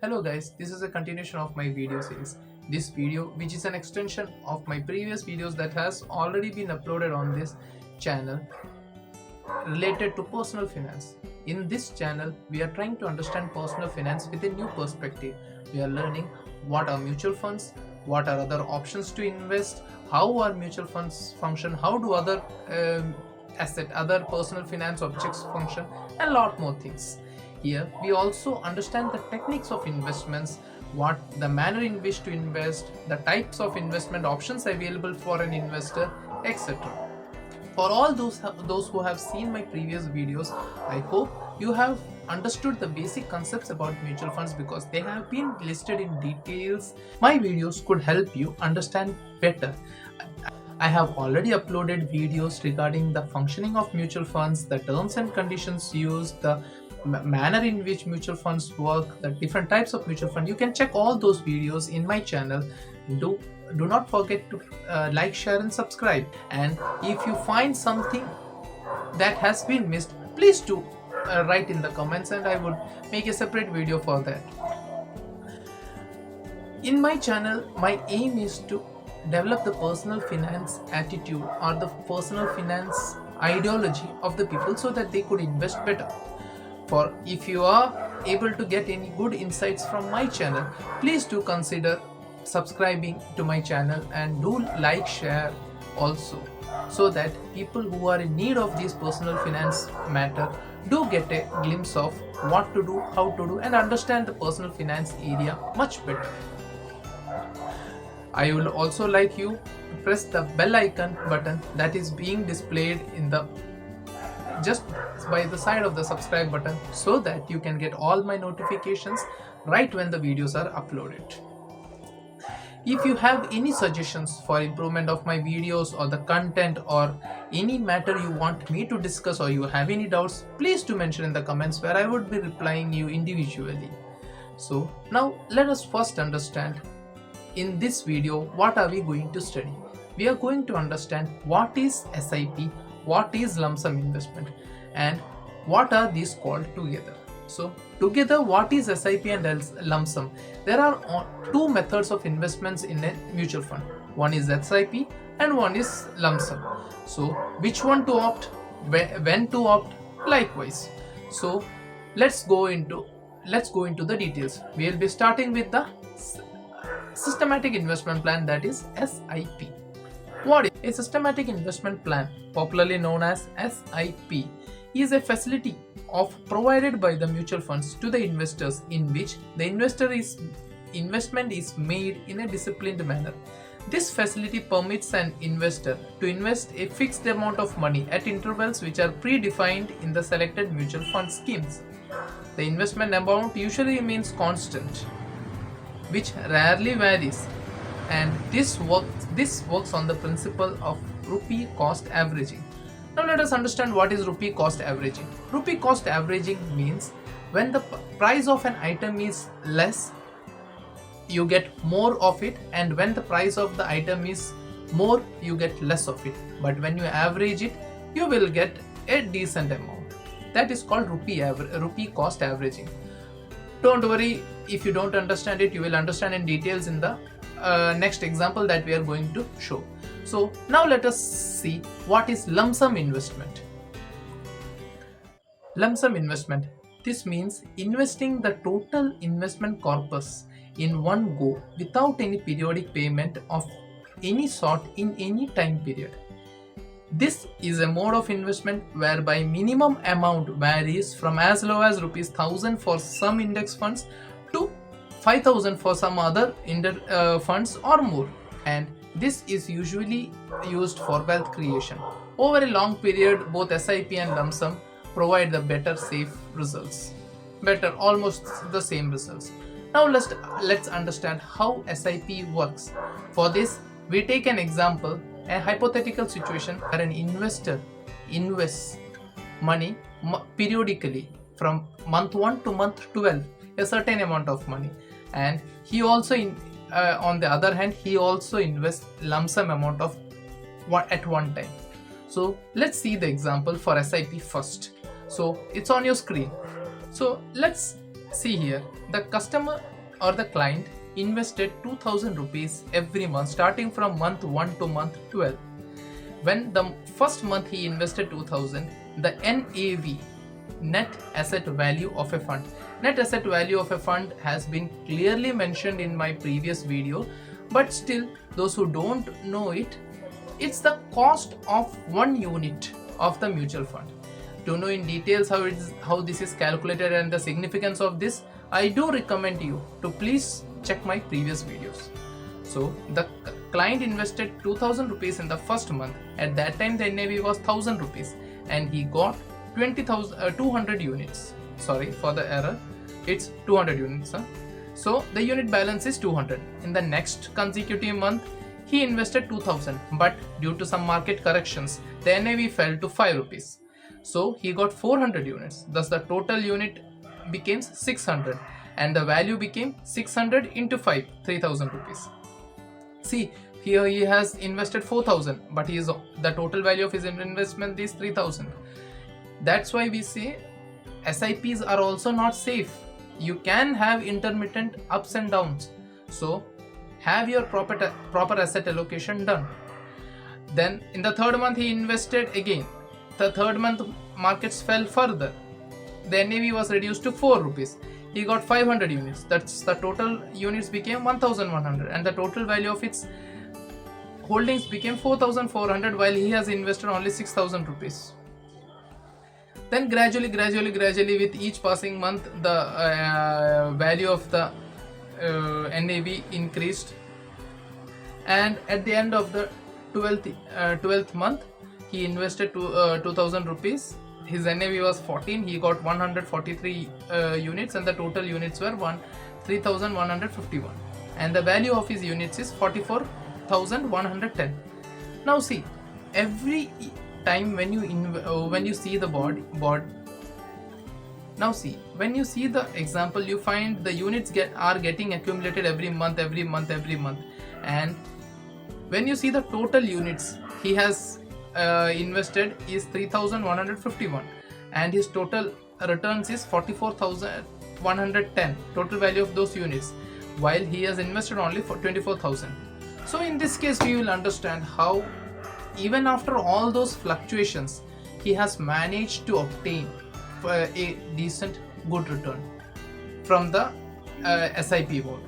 Hello guys, this is a continuation of my video series. This video, which is an extension of my previous videos that has already been uploaded on this channel related to personal finance. In this channel, we are trying to understand personal finance with a new perspective. We are learning what are mutual funds, what are other options to invest, how are mutual funds function, how do other other personal finance objects function, and a lot more things. Here, we also understand the techniques of investments, what the manner in which to invest, the types of investment options available for an investor, etc. For all those who have seen my previous videos, I hope you have understood the basic concepts about mutual funds because they have been listed in details. My videos could help you understand better. I have already uploaded videos regarding the functioning of mutual funds, the terms and conditions used, the manner in which mutual funds work, the different types of mutual fund. You can check all those videos in my channel. Do not forget to like, share and subscribe. And if you find something that has been missed, please do write in the comments and I would make a separate video for that. In my channel, my aim is to develop the personal finance attitude or the personal finance ideology of the people so that they could invest better. For if you are able to get any good insights from my channel, please do consider subscribing to my channel and do like, share also, so that people who are in need of this personal finance matter do get a glimpse of what to do, how to do, and understand the personal finance area much better. I will also like you to press the bell icon button that is being displayed in the just by the side of the subscribe button so that you can get all my notifications right when the videos are uploaded. If you have any suggestions for improvement of my videos or the content or any matter you want me to discuss or you have any doubts, please do mention in the comments where I would be replying you individually. So now let us first understand in this video what are we going to study. We are going to understand what is SIP, what is lump sum investment, and what are these called together. So together, what is SIP and lump sum? There are two methods of investments in a mutual fund. One is SIP and one is lump sum. So which one to opt, when to opt, likewise. So let's go into the details. We will be starting with the systematic investment plan, that is SIP. What is a systematic investment plan, popularly known as SIP, is a facility provided by the mutual funds to the investors in which the investment is made in a disciplined manner. This facility permits an investor to invest a fixed amount of money at intervals which are predefined in the selected mutual fund schemes. The investment amount usually remains constant, which rarely varies, and this works on the principle of rupee cost averaging. Now let us understand what is rupee cost averaging. Rupee cost averaging means when the price of an item is less, you get more of it, and when the price of the item is more, you get less of it. But when you average it, you will get a decent amount. That is called rupee cost averaging. Don't worry if you don't understand it, you will understand in details in the next example that we are going to show. So now let us see what is lump sum investment. Lump sum investment. This means investing the total investment corpus in one go without any periodic payment of any sort in any time period. This is a mode of investment whereby minimum amount varies from as low as ₹1,000 for some index funds to 5,000 for some other funds or more, and this is usually used for wealth creation. Over a long period, both SIP and lump sum provide the better safe results, almost the same results. Now let's understand how SIP works. For this, we take an example, a hypothetical situation where an investor invests money periodically from month 1 to month 12, a certain amount of money, and he also on the other hand he also invests lump sum amount of at one time. So let's see the example for SIP first. So it's on your screen. So let's See here, the customer or the client invested 2000 rupees every month starting from month 1 to month 12. When the first month he invested 2000, the NAV, net asset value of a fund. Net asset value of a fund has been clearly mentioned in my previous video, but still those who don't know it, it's the cost of one unit of the mutual fund. To know in details how this is calculated and the significance of this, I do recommend you to please check my previous videos. So the client invested 2000 rupees in the first month. At that time the NAV was 1000 rupees and he got 200 units. Sorry for the error, it's 200 units. So the unit balance is 200. In the next consecutive month he invested 2000, but due to some market corrections the NAV fell to 5 rupees. So he got 400 units. Thus the total unit became 600 and the value became 600 into 5, 3000 rupees. See, here he has invested 4000, but the total value of his investment is 3000. That's why we say SIPs are also not safe. You can have intermittent ups and downs. So have your proper asset allocation done. Then in the third month he invested again. The third month markets fell further. The NAV was reduced to 4 rupees. He got 500 units. That's the total units became 1100 and the total value of its holdings became 4400 while he has invested only 6000 rupees. Then gradually with each passing month the value of the NAV increased, and at the end of the 12th month he invested 2000 rupees. His NAV was 14. He got 143 units and the total units were 3151 and the value of his units is 44110. Now see, every time when you see the board, now see, when you see the example, you find the units are getting accumulated every month, and when you see the total units he has invested is 3151 and his total returns is 44110, total value of those units, while he has invested only for 24000. So in this case we will understand how even after all those fluctuations he has managed to obtain a decent good return from the SIP mode.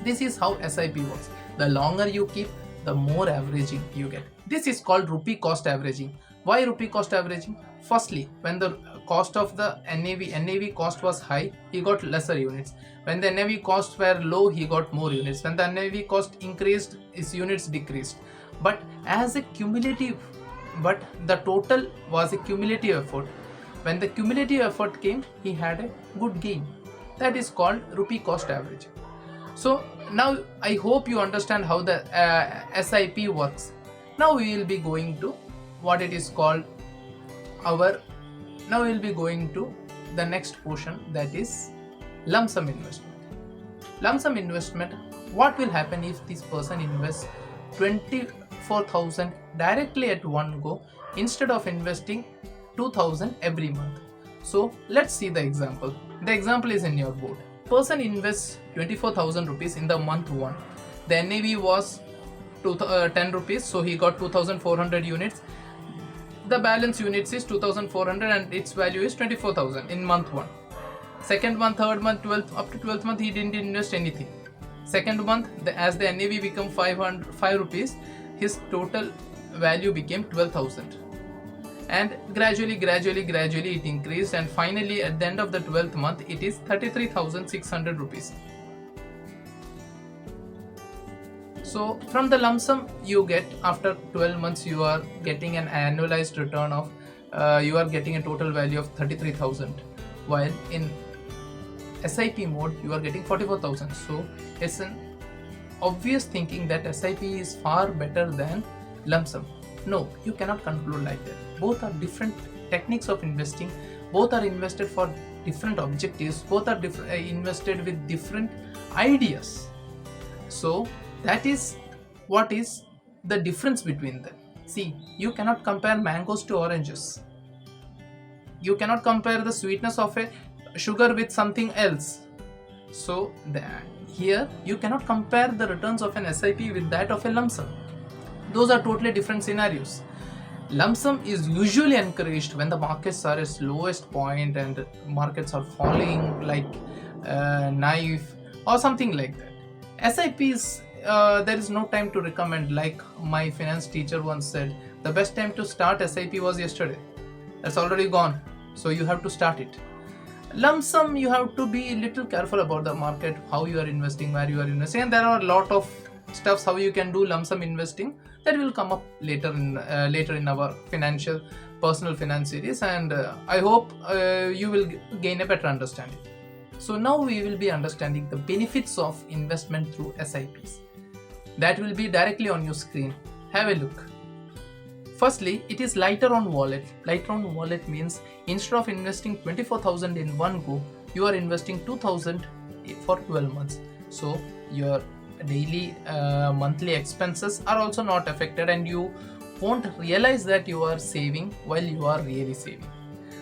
This is how SIP works. The longer you keep, the more averaging you get. This is called rupee cost averaging. Why rupee cost averaging? Firstly, when the cost of the NAV cost was high, he got lesser units. When the NAV costs were low, he got more units. When the NAV cost increased, his units decreased. But the total was a cumulative effort. When the cumulative effort came, he had a good gain. That is called rupee cost averaging. So now I hope you understand how the SIP works. Now we will be going to what it is called now we will be going to the next portion, that is lump sum investment. Lump sum investment, what will happen if this person invests 24,000 directly at one go instead of investing 2000 every month? So let's see the example. The example is in your board. Person invests 24,000 rupees in the month 1. The NAV was 10 rupees, so he got 2400 units. The balance units is 2400 and its value is 24,000 in month 1. Second month, third month, 12th, up to 12th month he didn't invest anything. Second month, as the NAV became 5 rupees, his total value became 12,000. And gradually it increased, and finally at the end of the 12th month it is 33,600 rupees. So from the lump sum you get, after 12 months you are getting an annualized return of you are getting a total value of 33,000, while in SIP mode you are getting 44,000. So it's an obvious thinking that SIP is far better than lump sum. No, you cannot conclude like that. Both are different techniques of investing. Both are invested for different objectives. Both are invested with different ideas. So that is what is the difference between them. See, you cannot compare mangoes to oranges. You cannot compare the sweetness of a sugar with something else. So here you cannot compare the returns of an SIP with that of a lump sum. Those are totally different scenarios. Lump sum is usually encouraged when the markets are at lowest point and markets are falling like a knife or something like that. SIPs, there is no time to recommend. Like my finance teacher once said, the best time to start SIP was yesterday. That's already gone, so you have to start it. Lump sum, you have to be a little careful about the market, how you are investing, where you are investing, and there are a lot of stuffs how you can do lump sum investing that will come up later in our personal finance series, and I hope you will gain a better understanding. So now we will be understanding the benefits of investment through SIPs. That will be directly on your screen. Have a look. Firstly, it is lighter on wallet. Lighter on wallet means instead of investing 24,000 in one go, you are investing 2,000 for 12 months. So your daily monthly expenses are also not affected, and you won't realize that you are saving while you are really saving.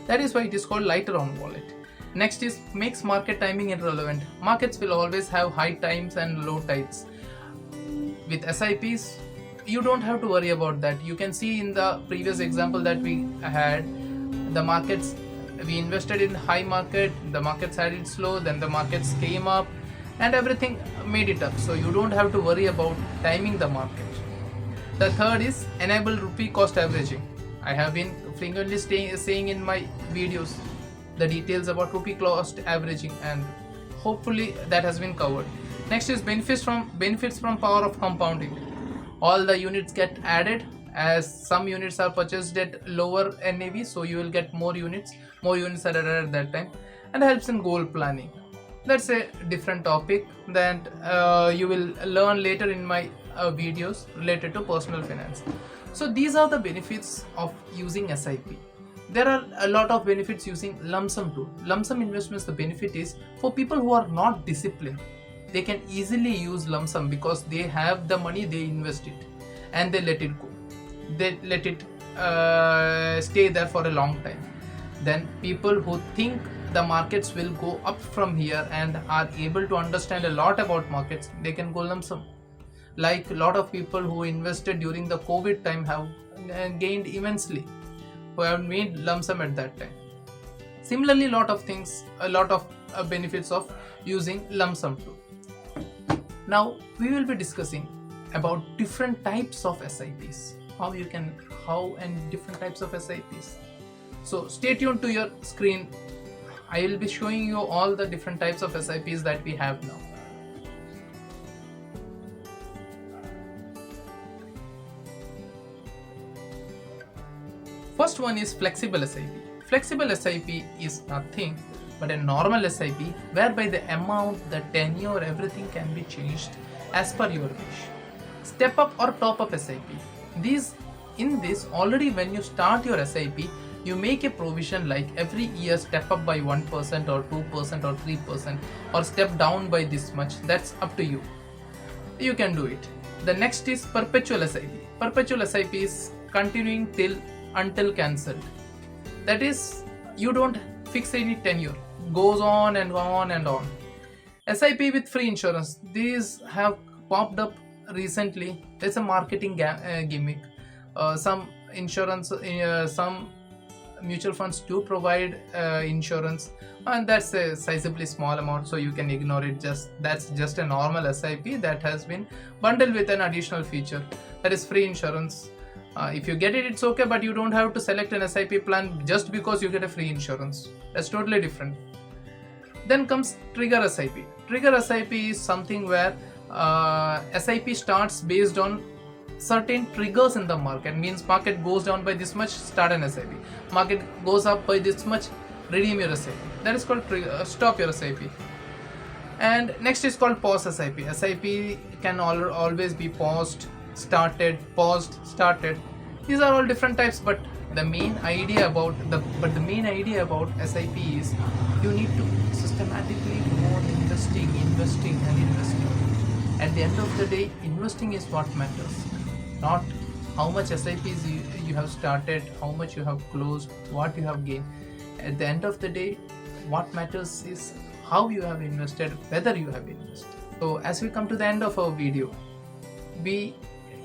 That is why it is called lighter on wallet. Next is makes market timing irrelevant. Markets will always have high times and low tides. With SIPs, you don't have to worry about that. You can see in the previous example that we had, the markets, we invested in high market, the markets had it slow, then the markets came up and everything made it up. So you don't have to worry about timing the market. The third is enable rupee cost averaging. I have been frequently saying in my videos the details about rupee cost averaging, and hopefully that has been covered. Next is benefits from power of compounding. All the units get added as some units are purchased at lower NAV, so you will get more units are added at that time, and helps in goal planning. That's a different topic that you will learn later in my videos related to personal finance. So these are the benefits of using SIP. There are a lot of benefits using lump sum too. Lump sum investments, the benefit is for people who are not disciplined. They can easily use lump sum because they have the money, they invest it and they let it go. They let it stay there for a long time. Then people who think the markets will go up from here and are able to understand a lot about markets, they can go lump sum. Like a lot of people who invested during the COVID time have gained immensely, who have made lump sum at that time. Similarly, a lot of benefits of using lump sum too. Now we will be discussing about different types of SIPs, how and different types of SIPs. So stay tuned to your screen. I will be showing you all the different types of SIPs that we have now. First one is flexible SIP. Flexible SIP is nothing but a normal SIP whereby the amount, the tenure, everything can be changed as per your wish. Step up or top up SIP. In this already when you start your SIP, you make a provision like every year step up by 1% or 2% or 3% or step down by this much. That's up to you. You can do it. The next is perpetual SIP. Perpetual SIP is continuing until cancelled. That is, you don't fix any tenure. Goes on and on and on. SIP with free insurance. These have popped up recently. It's a marketing gimmick. Some mutual funds do provide insurance, and that's a sizably small amount, so you can ignore it. That's just a normal SIP that has been bundled with an additional feature, that is free insurance. If you get it, it's okay, but you don't have to select an SIP plan just because you get a free insurance. That's totally different. Then comes trigger SIP. Trigger SIP is something where SIP starts based on certain triggers in the market. Means market goes down by this much, start an SIP. Market goes up by this much, redeem your SIP. That is called stop your SIP. And next is called pause SIP. SIP can always be paused, started, started. These are all different types, but the main idea about SIP is you need to systematically go on investing. At the end of the day, investing is what matters, not how much SIPs you have started, how much you have closed, what you have gained. At the end of the day, what matters is how you have invested, whether you have invested. So as we come to the end of our video, we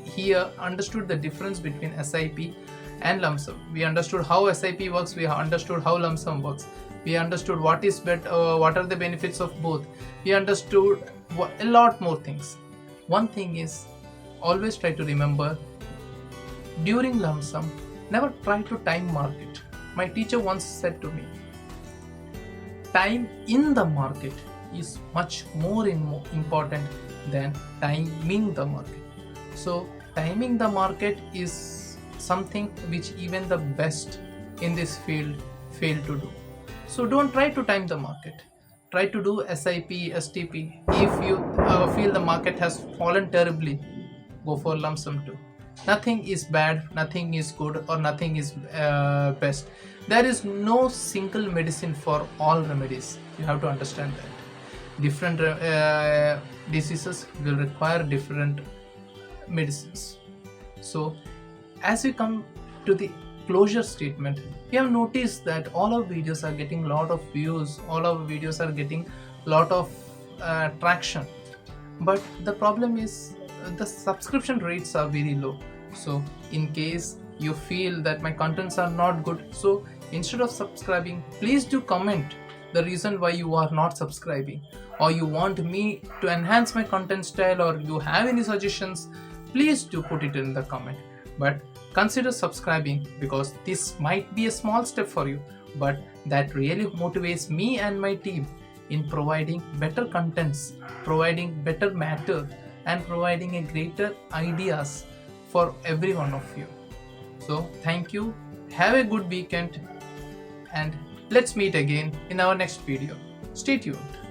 here understood the difference between SIP and lump sum. We understood how SIP works, we understood how lump sum works, we understood what is better, what are the benefits of both, we understood a lot more things. One thing is, always try to remember, during lump sum, never try to time market. My teacher once said to me, time in the market is much more important than timing the market. So timing the market is something which even the best in this field fail to do. So don't try to time the market. Try to do SIP, STP. If you feel the market has fallen terribly, go for lump sum too. Nothing is bad, nothing is good, or nothing is best. There is no single medicine for all remedies. You have to understand that. Different diseases will require different medicines. So as we come to the closure statement, we have noticed that all our videos are getting a lot of views, all our videos are getting a lot of traction, but the problem is the subscription rates are very low. So in case you feel that my contents are not good, so instead of subscribing, please do comment the reason why you are not subscribing, or you want me to enhance my content style, or you have any suggestions, please do put it in the comment. But consider subscribing, because this might be a small step for you, but that really motivates me and my team in providing better contents, providing better matter, and providing a greater ideas for every one of you. So thank you, have a good weekend, and let's meet again in our next video. Stay tuned.